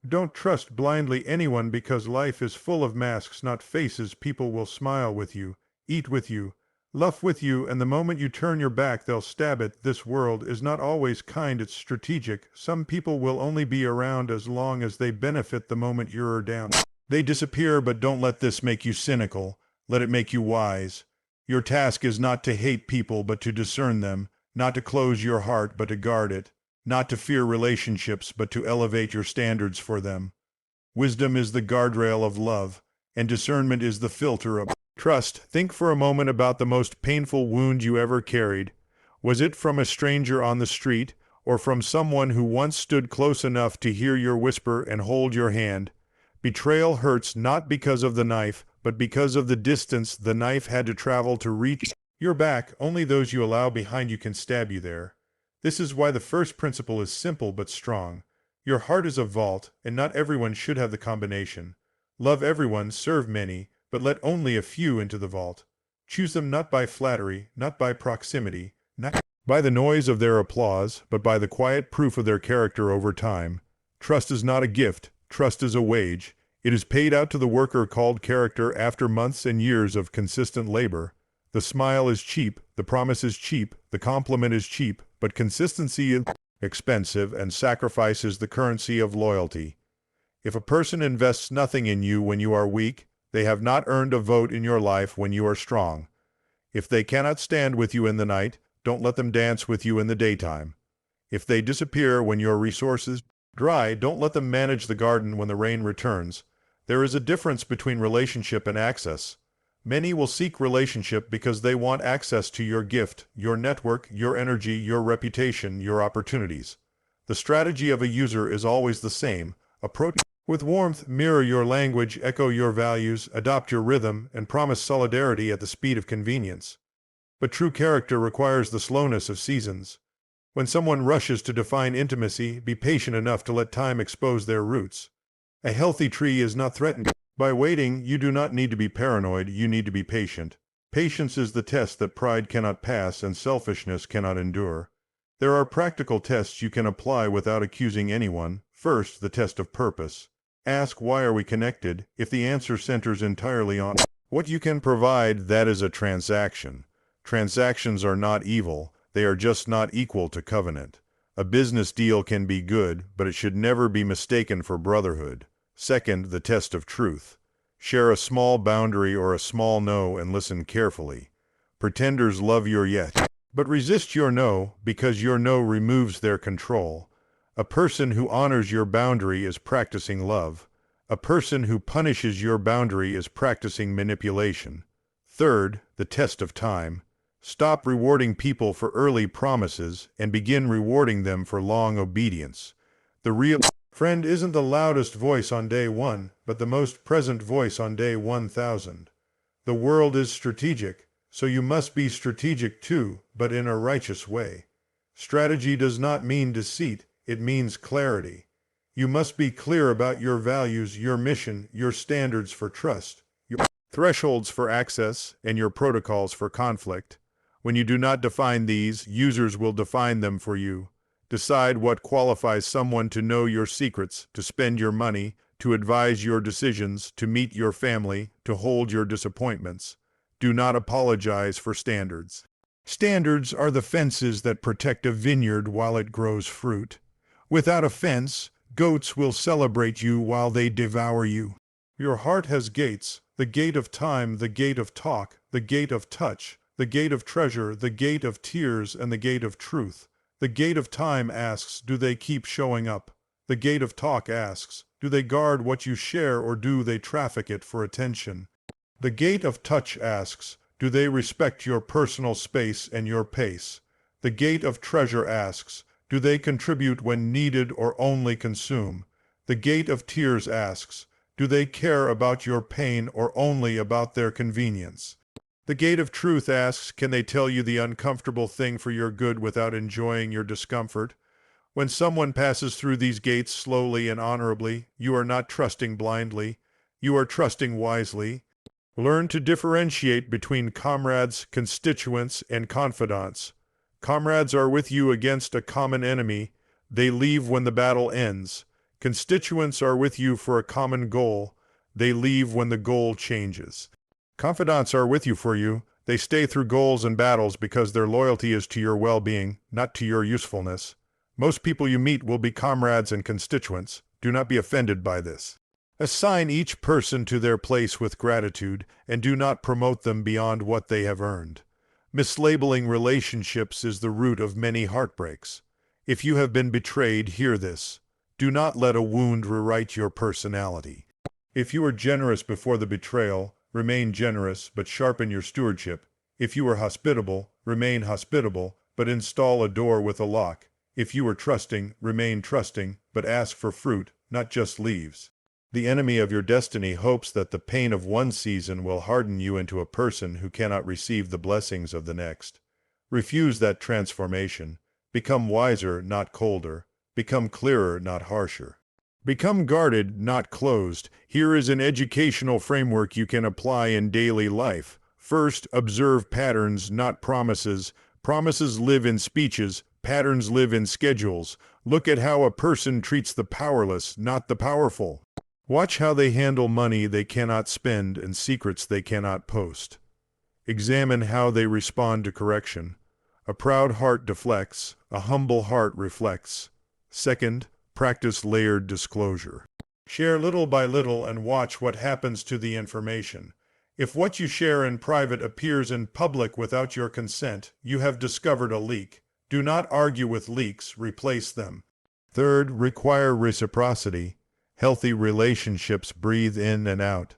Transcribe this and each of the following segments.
Don't trust blindly anyone because life is full of masks, not faces. People will smile with you, eat with you, laugh with you, and the moment you turn your back, they'll stab it. This world is not always kind, it's strategic. Some people will only be around as long as they benefit. The moment you're down, they disappear. But don't let this make you cynical. Let it make you wise. Your task is not to hate people, but to discern them, not to close your heart, but to guard it, not to fear relationships, but to elevate your standards for them. Wisdom is the guardrail of love, and discernment is the filter of trust. Think for a moment about the most painful wound you ever carried. Was it from a stranger on the street, or from someone who once stood close enough to hear your whisper and hold your hand? Betrayal hurts not because of the knife, but because of the distance the knife had to travel to reach your back. Only those you allow behind you can stab you there. This is why the first principle is simple but strong. Your heart is a vault, and not everyone should have the combination. Love everyone, serve many, but let only a few into the vault. Choose them not by flattery, not by proximity, not by the noise of their applause, but by the quiet proof of their character over time. Trust is not a gift, trust is a wage. It is paid out to the worker called character after months and years of consistent labor. The smile is cheap, the promise is cheap, the compliment is cheap, but consistency is expensive, and sacrifice is the currency of loyalty. If a person invests nothing in you when you are weak, they have not earned a vote in your life when you are strong. If they cannot stand with you in the night, don't let them dance with you in the daytime. If they disappear when your resources dry, don't let them manage the garden when the rain returns. There is a difference between relationship and access. Many will seek relationship because they want access to your gift, your network, your energy, your reputation, your opportunities. The strategy of a user is always the same. Approach with warmth, mirror your language, echo your values, adopt your rhythm, and promise solidarity at the speed of convenience. But true character requires the slowness of seasons. When someone rushes to define intimacy, be patient enough to let time expose their roots. A healthy tree is not threatened by waiting. You do not need to be paranoid, you need to be patient. Patience is the test that pride cannot pass and selfishness cannot endure. There are practical tests you can apply without accusing anyone. First, the test of purpose. Ask, why are we connected? If the answer centers entirely on what you can provide, that is a transaction. Transactions are not evil, they are just not equal to covenant. A business deal can be good, but it should never be mistaken for brotherhood. Second, the test of truth. Share a small boundary or a small no and listen carefully. Pretenders love your yes, but resist your no because your no removes their control. A person who honors your boundary is practicing love. A person who punishes your boundary is practicing manipulation. Third, the test of time. Stop rewarding people for early promises and begin rewarding them for long obedience. The real friend isn't the loudest voice on day 1, but the most present voice on day 1,000. The world is strategic, so you must be strategic too, but in a righteous way. Strategy does not mean deceit, it means clarity. You must be clear about your values, your mission, your standards for trust, your thresholds for access, and your protocols for conflict. When you do not define these, users will define them for you. Decide what qualifies someone to know your secrets, to spend your money, to advise your decisions, to meet your family, to hold your disappointments. Do not apologize for standards. Standards are the fences that protect a vineyard while it grows fruit. Without a fence, goats will celebrate you while they devour you. Your heart has gates, the gate of time, the gate of talk, the gate of touch, the gate of treasure, the gate of tears, and the gate of truth. The gate of time asks, do they keep showing up? The gate of talk asks, do they guard what you share or do they traffic it for attention? The gate of touch asks, do they respect your personal space and your pace? The gate of treasure asks, do they contribute when needed or only consume? The gate of tears asks, do they care about your pain or only about their convenience? The gate of truth asks, can they tell you the uncomfortable thing for your good without enjoying your discomfort? When someone passes through these gates slowly and honorably, you are not trusting blindly, you are trusting wisely. Learn to differentiate between comrades, constituents, and confidants. Comrades are with you against a common enemy. They leave when the battle ends. Constituents are with you for a common goal. They leave when the goal changes. Confidants are with you for you. They stay through goals and battles because their loyalty is to your well-being, not to your usefulness. Most people you meet will be comrades and constituents. Do not be offended by this. Assign each person to their place with gratitude, and do not promote them beyond what they have earned. Mislabeling relationships is the root of many heartbreaks. If you have been betrayed, hear this. Do not let a wound rewrite your personality. If you were generous before the betrayal, remain generous, but sharpen your stewardship. If you were hospitable, remain hospitable, but install a door with a lock. If you were trusting, remain trusting, but ask for fruit, not just leaves. The enemy of your destiny hopes that the pain of one season will harden you into a person who cannot receive the blessings of the next. Refuse that transformation. Become wiser, not colder. Become clearer, not harsher. Become guarded, not closed. Here is an educational framework you can apply in daily life. First, observe patterns, not promises. Promises live in speeches. Patterns live in schedules. Look at how a person treats the powerless, not the powerful. Watch how they handle money they cannot spend and secrets they cannot post. Examine how they respond to correction. A proud heart deflects. A humble heart reflects. Second, practice layered disclosure. Share little by little and watch what happens to the information. If what you share in private appears in public without your consent, you have discovered a leak. Do not argue with leaks, replace them. Third, require reciprocity. Healthy relationships breathe in and out.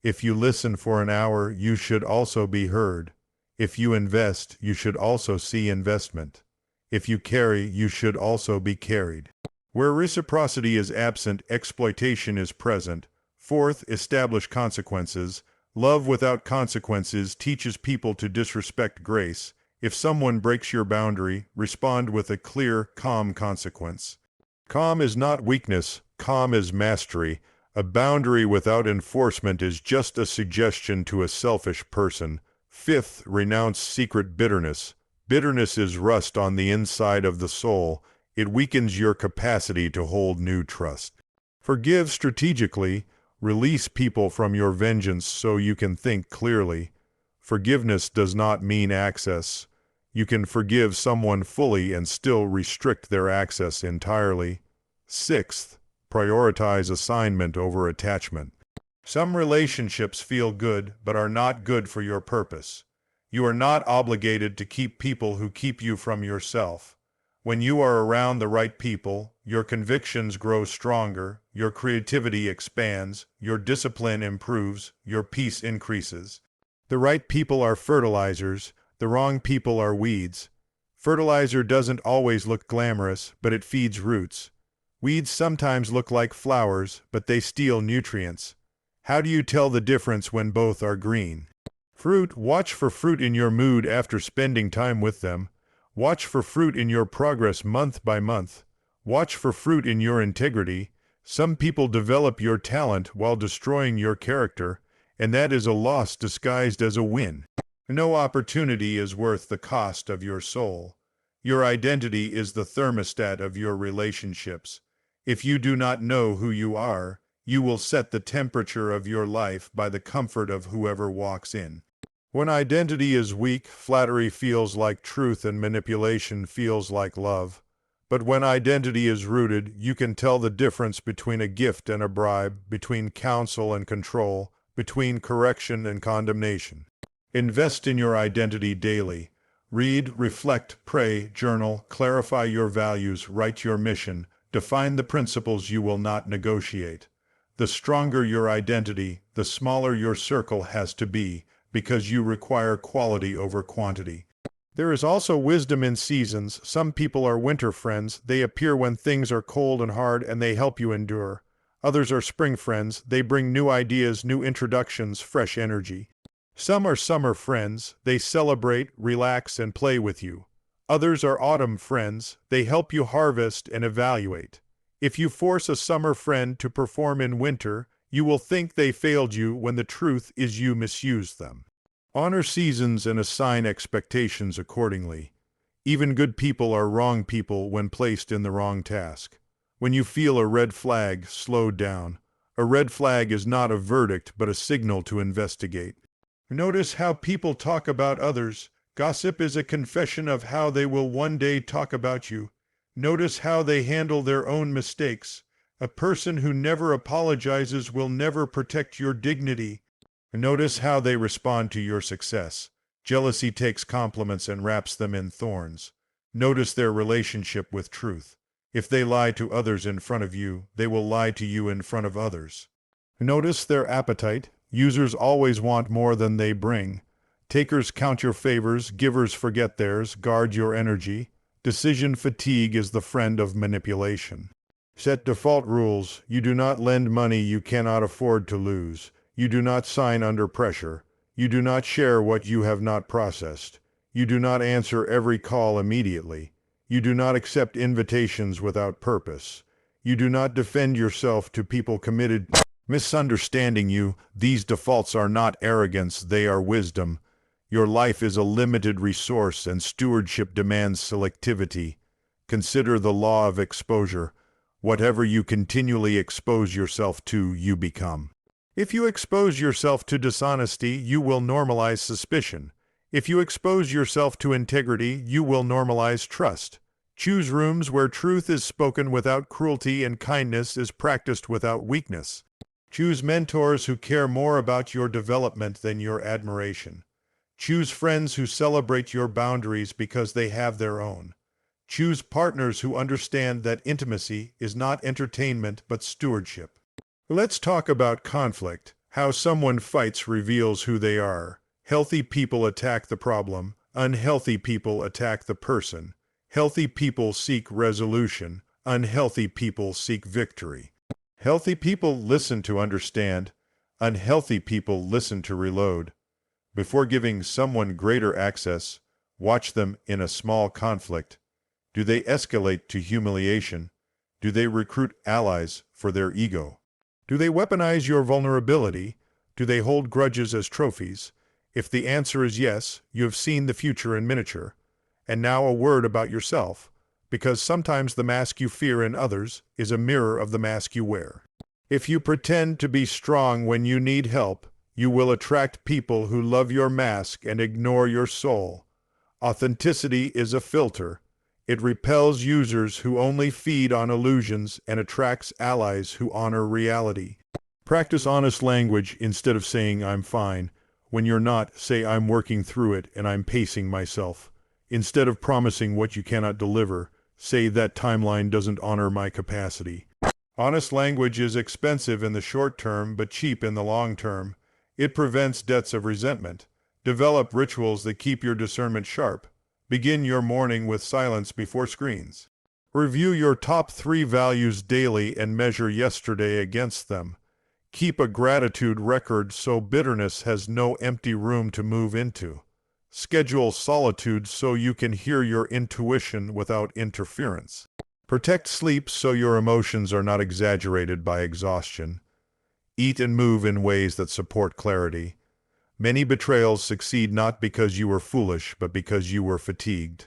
If you listen for an hour, you should also be heard. If you invest, you should also see investment. If you carry, you should also be carried. Where reciprocity is absent, exploitation is present. Fourth, establish consequences. Love without consequences teaches people to disrespect grace. If someone breaks your boundary, respond with a clear, calm consequence. Calm is not weakness, calm is mastery. A boundary without enforcement is just a suggestion to a selfish person. Fifth, renounce secret bitterness. Bitterness is rust on the inside of the soul. It weakens your capacity to hold new trust. Forgive strategically. Release people from your vengeance so you can think clearly. Forgiveness does not mean access. You can forgive someone fully and still restrict their access entirely. Sixth, prioritize assignment over attachment. Some relationships feel good but are not good for your purpose. You are not obligated to keep people who keep you from yourself. When you are around the right people, your convictions grow stronger, your creativity expands, your discipline improves, your peace increases. The right people are fertilizers, the wrong people are weeds. Fertilizer doesn't always look glamorous, but it feeds roots. Weeds sometimes look like flowers, but they steal nutrients. How do you tell the difference when both are green? Fruit, watch for fruit in your mood after spending time with them. Watch for fruit in your progress month by month. Watch for fruit in your integrity. Some people develop your talent while destroying your character, and that is a loss disguised as a win. No opportunity is worth the cost of your soul. Your identity is the thermostat of your relationships. If you do not know who you are, you will set the temperature of your life by the comfort of whoever walks in. When identity is weak, flattery feels like truth and manipulation feels like love. But when identity is rooted, you can tell the difference between a gift and a bribe, between counsel and control, between correction and condemnation. Invest in your identity daily. Read, reflect, pray, journal, clarify your values, write your mission, define the principles you will not negotiate. The stronger your identity, the smaller your circle has to be, because you require quality over quantity. There is also wisdom in seasons. Some people are winter friends. They appear when things are cold and hard and they help you endure. Others are spring friends. They bring new ideas, new introductions, fresh energy. Some are summer friends. They celebrate, relax, and play with you. Others are autumn friends. They help you harvest and evaluate. If you force a summer friend to perform in winter, you will think they failed you when the truth is you misused them. Honor seasons and assign expectations accordingly. Even good people are wrong people when placed in the wrong task. When you feel a red flag, slow down. A red flag is not a verdict, but a signal to investigate. Notice how people talk about others. Gossip is a confession of how they will one day talk about you. Notice how they handle their own mistakes. A person who never apologizes will never protect your dignity. Notice how they respond to your success. Jealousy takes compliments and wraps them in thorns. Notice their relationship with truth. If they lie to others in front of you, they will lie to you in front of others. Notice their appetite. Users always want more than they bring. Takers count your favors, givers forget theirs. Guard your energy. Decision fatigue is the friend of manipulation. Set default rules. You do not lend money you cannot afford to lose. You do not sign under pressure. You do not share what you have not processed. You do not answer every call immediately. You do not accept invitations without purpose. You do not defend yourself to people committed misunderstanding you. These defaults are not arrogance, they are wisdom. Your life is a limited resource and stewardship demands selectivity. Consider the law of exposure. Whatever you continually expose yourself to, you become. If you expose yourself to dishonesty, you will normalize suspicion. If you expose yourself to integrity, you will normalize trust. Choose rooms where truth is spoken without cruelty and kindness is practiced without weakness. Choose mentors who care more about your development than your admiration. Choose friends who celebrate your boundaries because they have their own. Choose partners who understand that intimacy is not entertainment but stewardship. Let's talk about conflict. How someone fights reveals who they are. Healthy people attack the problem. Unhealthy people attack the person. Healthy people seek resolution. Unhealthy people seek victory. Healthy people listen to understand. Unhealthy people listen to reload. Before giving someone greater access, watch them in a small conflict. Do they escalate to humiliation? Do they recruit allies for their ego? Do they weaponize your vulnerability? Do they hold grudges as trophies? If the answer is yes, you have seen the future in miniature. And now a word about yourself, because sometimes the mask you fear in others is a mirror of the mask you wear. If you pretend to be strong when you need help, you will attract people who love your mask and ignore your soul. Authenticity is a filter. It repels users who only feed on illusions and attracts allies who honor reality. Practice honest language instead of saying I'm fine. When you're not, say I'm working through it and I'm pacing myself. Instead of promising what you cannot deliver, say that timeline doesn't honor my capacity. Honest language is expensive in the short term but cheap in the long term. It prevents debts of resentment. Develop rituals that keep your discernment sharp. Begin your morning with silence before screens. Review your top 3 values daily and measure yesterday against them. Keep a gratitude record so bitterness has no empty room to move into. Schedule solitude so you can hear your intuition without interference. Protect sleep so your emotions are not exaggerated by exhaustion. Eat and move in ways that support clarity. Many betrayals succeed not because you were foolish, but because you were fatigued.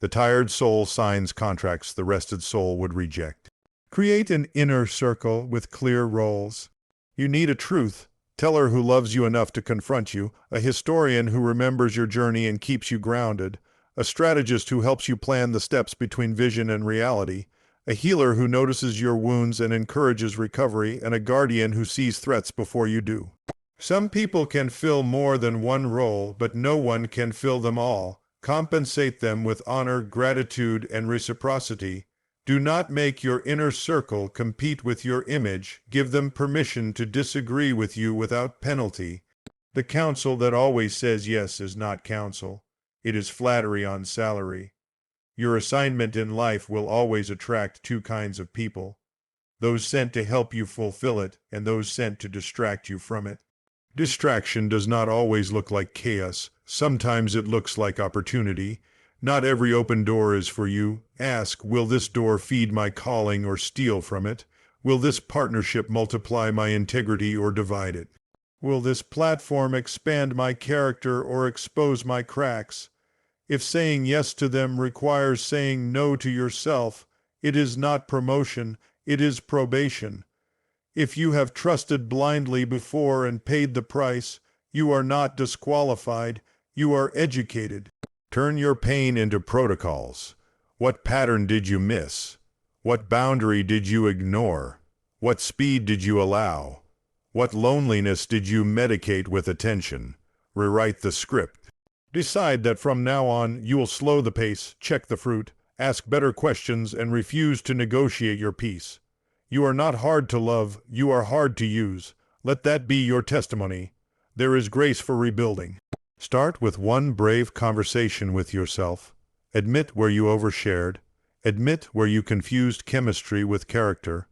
The tired soul signs contracts the rested soul would reject. Create an inner circle with clear roles. You need a truth teller who loves you enough to confront you, a historian who remembers your journey and keeps you grounded, a strategist who helps you plan the steps between vision and reality, a healer who notices your wounds and encourages recovery, and a guardian who sees threats before you do. Some people can fill more than one role, but no one can fill them all. Compensate them with honor, gratitude, and reciprocity. Do not make your inner circle compete with your image. Give them permission to disagree with you without penalty. The counsel that always says yes is not counsel. It is flattery on salary. Your assignment in life will always attract 2 kinds of people: those sent to help you fulfill it and those sent to distract you from it. Distraction does not always look like chaos. Sometimes it looks like opportunity. Not every open door is for you. Ask, will this door feed my calling or steal from it? Will this partnership multiply my integrity or divide it? Will this platform expand my character or expose my cracks? If saying yes to them requires saying no to yourself, It is not promotion, it is probation. If you have trusted blindly before and paid the price, you are not disqualified, you are educated. Turn your pain into protocols. What pattern did you miss? What boundary did you ignore? What speed did you allow? What loneliness did you medicate with attention? Rewrite the script. Decide that from now on you will slow the pace, check the fruit, ask better questions, and refuse to negotiate your peace. You are not hard to love, you are hard to use. Let that be your testimony. There is grace for rebuilding. Start with one brave conversation with yourself. Admit where you overshared. Admit where you confused chemistry with character.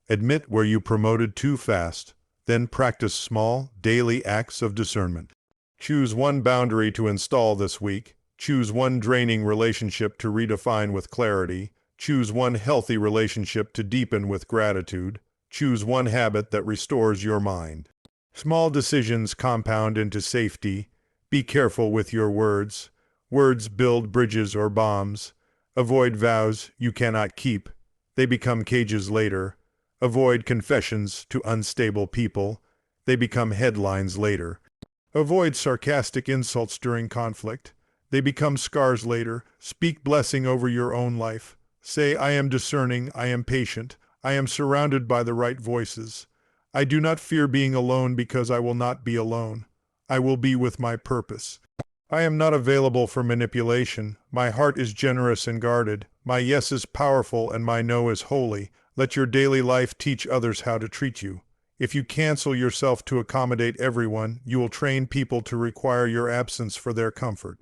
Admit where you promoted too fast. Then practice small, daily acts of discernment. Choose one boundary to install this week. Choose one draining relationship to redefine with clarity. Choose one healthy relationship to deepen with gratitude. Choose one habit that restores your mind. Small decisions compound into safety. Be careful with your words. Words build bridges or bombs. Avoid vows you cannot keep. They become cages later. Avoid confessions to unstable people. They become headlines later. Avoid sarcastic insults during conflict. They become scars later. Speak blessing over your own life. Say, I am discerning, I am patient, I am surrounded by the right voices. I do not fear being alone because I will not be alone. I will be with my purpose. I am not available for manipulation. My heart is generous and guarded. My yes is powerful and my no is holy. Let your daily life teach others how to treat you. If you cancel yourself to accommodate everyone, you will train people to require your absence for their comfort.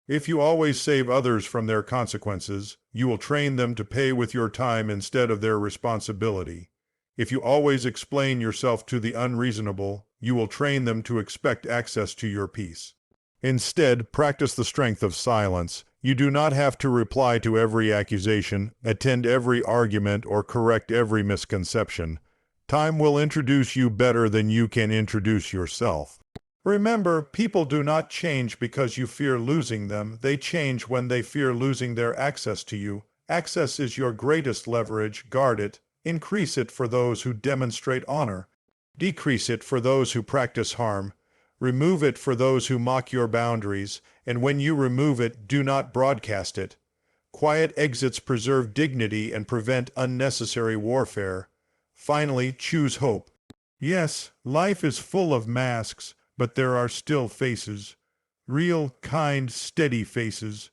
If you always save others from their consequences, you will train them to pay with your time instead of their responsibility. If you always explain yourself to the unreasonable, you will train them to expect access to your peace. Instead, practice the strength of silence. You do not have to reply to every accusation, attend every argument, or correct every misconception. Time will introduce you better than you can introduce yourself. Remember, people do not change because you fear losing them. They change when they fear losing their access to you. Access is your greatest leverage. Guard it. Increase it for those who demonstrate honor. Decrease it for those who practice harm. Remove it for those who mock your boundaries. And when you remove it, do not broadcast it. Quiet exits preserve dignity and prevent unnecessary warfare. Finally, choose hope. Yes, life is full of masks, but there are still faces. Real, kind, steady faces,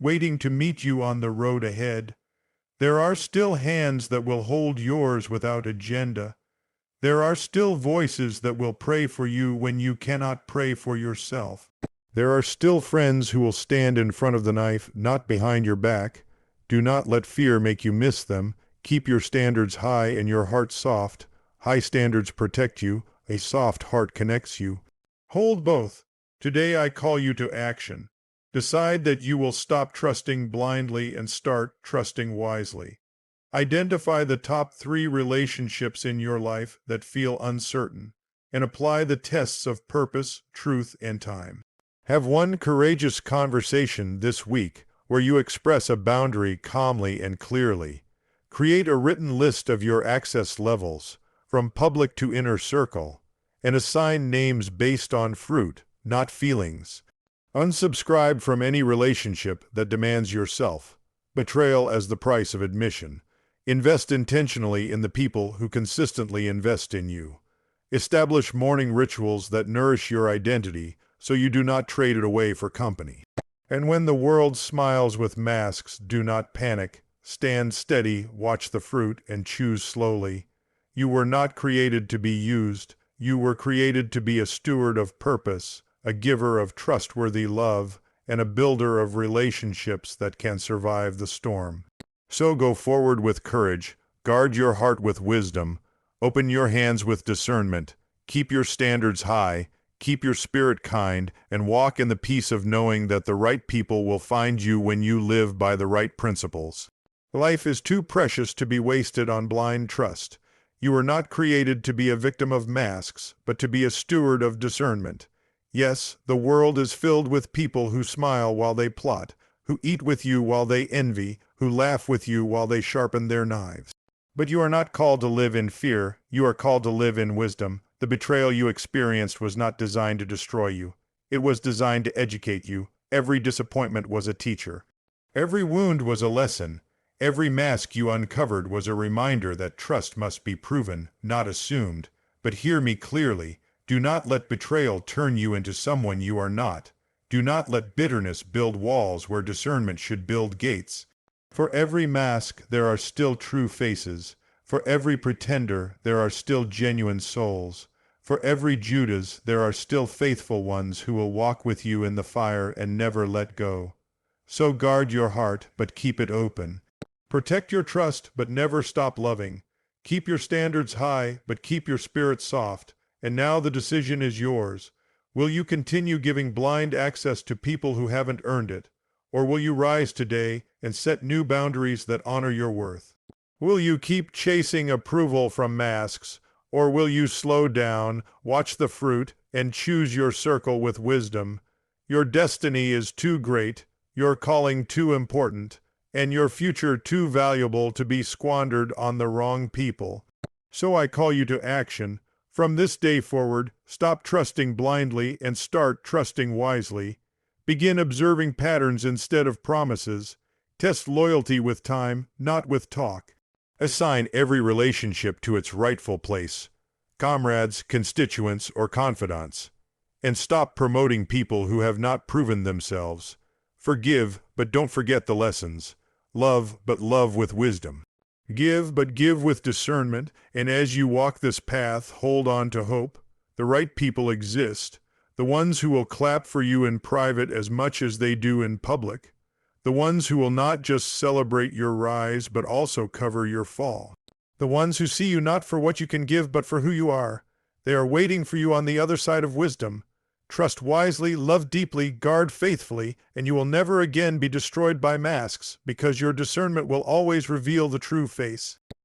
waiting to meet you on the road ahead. There are still hands that will hold yours without agenda. There are still voices that will pray for you when you cannot pray for yourself. There are still friends who will stand in front of the knife, not behind your back. Do not let fear make you miss them. Keep your standards high and your heart soft. High standards protect you. A soft heart connects you. Hold both. Today I call you to action. Decide that you will stop trusting blindly and start trusting wisely. Identify the top 3 relationships in your life that feel uncertain, and apply the tests of purpose, truth, and time. Have one courageous conversation this week where you express a boundary calmly and clearly. Create a written list of your access levels, from public to inner circle, and assign names based on fruit, not feelings. Unsubscribe from any relationship that demands yourself. Betrayal as the price of admission. Invest intentionally in the people who consistently invest in you. Establish morning rituals that nourish your identity so you do not trade it away for company. And when the world smiles with masks, do not panic. Stand steady, watch the fruit, and choose slowly. You were not created to be used. You were created to be a steward of purpose, a giver of trustworthy love, and a builder of relationships that can survive the storm. So go forward with courage, guard your heart with wisdom, open your hands with discernment, keep your standards high, keep your spirit kind, and walk in the peace of knowing that the right people will find you when you live by the right principles. Life is too precious to be wasted on blind trust. You were not created to be a victim of masks, but to be a steward of discernment. Yes, the world is filled with people who smile while they plot, who eat with you while they envy, who laugh with you while they sharpen their knives. But you are not called to live in fear, you are called to live in wisdom. The betrayal you experienced was not designed to destroy you. It was designed to educate you. Every disappointment was a teacher. Every wound was a lesson. Every mask you uncovered was a reminder that trust must be proven, not assumed. But hear me clearly. Do not let betrayal turn you into someone you are not. Do not let bitterness build walls where discernment should build gates. For every mask, there are still true faces. For every pretender, there are still genuine souls. For every Judas, there are still faithful ones who will walk with you in the fire and never let go. So guard your heart, but keep it open. Protect your trust, but never stop loving. Keep your standards high, but keep your spirit soft. And now the decision is yours. Will you continue giving blind access to people who haven't earned it? Or will you rise today and set new boundaries that honor your worth? Will you keep chasing approval from masks? Or will you slow down, watch the fruit, and choose your circle with wisdom? Your destiny is too great, your calling too important, and your future too valuable to be squandered on the wrong people. So I call you to action. From this day forward, stop trusting blindly and start trusting wisely. Begin observing patterns instead of promises. Test loyalty with time, not with talk. Assign every relationship to its rightful place, comrades, constituents, or confidants. And stop promoting people who have not proven themselves. Forgive, but don't forget the lessons. Love, but love with wisdom. Give, but give with discernment, and as you walk this path, hold on to hope. The right people exist, the ones who will clap for you in private as much as they do in public, the ones who will not just celebrate your rise, but also cover your fall, the ones who see you not for what you can give, but for who you are. They are waiting for you on the other side of wisdom. Trust wisely, love deeply, guard faithfully, and you will never again be destroyed by masks, because your discernment will always reveal the true face.